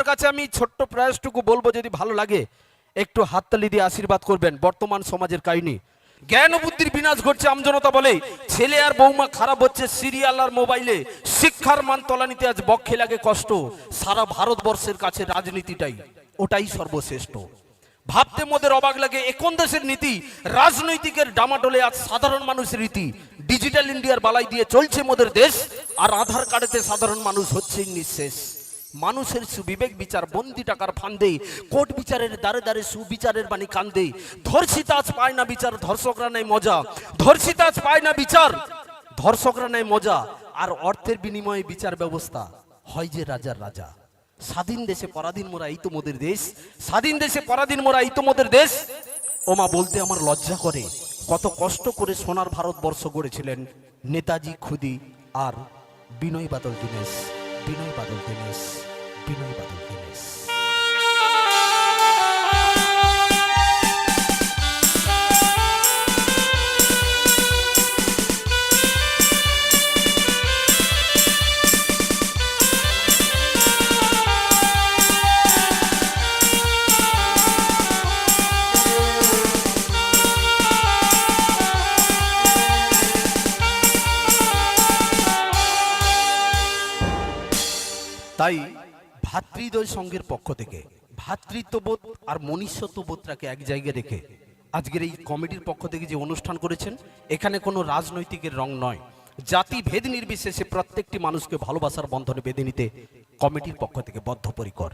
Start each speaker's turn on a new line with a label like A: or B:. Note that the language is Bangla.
A: কাছে আমি ছোট্ট প্রয়াসটুকু বলবো, যদি ভালো লাগে একটু হাততালি দিয়ে আশীর্বাদ করবেন। বর্তমান সমাজের কাহিনী, জ্ঞান ও বুদ্ধির বিনাশ ঘটছে আমজনতা বলে, ছেলে আর বৌমা খারাপ হচ্ছে সিরিয়াল আর মোবাইলে, শিক্ষার মান তলানিতে আজ বক্ষে লাগে কষ্ট। সারা ভারতবর্ষের কাছে রাজনীতিটাই ওটাই সর্বশ্রেষ্ঠ। ভাবতে মোদের অবাক লাগে, এখন দেশের নীতি রাজনৈতিকের ডামাডোলে আজ সাধারণ মানুষের রীতি। ডিজিটাল ইন্ডিয়ার বালাই দিয়ে চলছে মোদের দেশ, আর আধার কার্ডেতে সাধারণ মানুষ হচ্ছে নিঃশেষ। মানুষের সুবিবেক বিচার বন্দি টাকার ফান্দে, কোর্ট বিচারের দ্বারে দ্বারে সুবিচারের বাণী কান্দে। ধর্ষিতা আজ পায় না বিচার, ধর্ষকরা নেয় মজা। ধর্ষিতা আজ পায় না বিচার, ধর্ষকরা নেয় মজা। আর অর্থের বিনিময়ে বিচার ব্যবস্থা হয় যে রাজার রাজা। স্বাধীন দেশে পরাধীন মোরা এই তো মোদের দেশ, স্বাধীন দেশে পরাধীন মোরা এই তো মোদের দেশ। ওমা বলতে আমার লজ্জা করে, কত কষ্ট করে সোনার ভারতবর্ষ গড়েছিলেন নেতাজি খুদি আর বিনয় বাদল দীনেশ। বিনয় বাদল দীনেশ, বিনয় বাদল দীনেশ। তাই ভাতৃদ্বয় সংঘের পক্ষ থেকে ভ্রাতৃত্ববোধ আর মনুষ্যত্ববোধটাকে এক জায়গায় রেখে আজকের এই কমিটির পক্ষ থেকে যে অনুষ্ঠান করেছেন, এখানে কোনো রাজনৈতিকের রং নয়, জাতি ভেদ নির্বিশেষে প্রত্যেকটি মানুষকে ভালোবাসার বন্ধনে বেঁধে নিতে কমিটির পক্ষ থেকে বদ্ধপরিকর।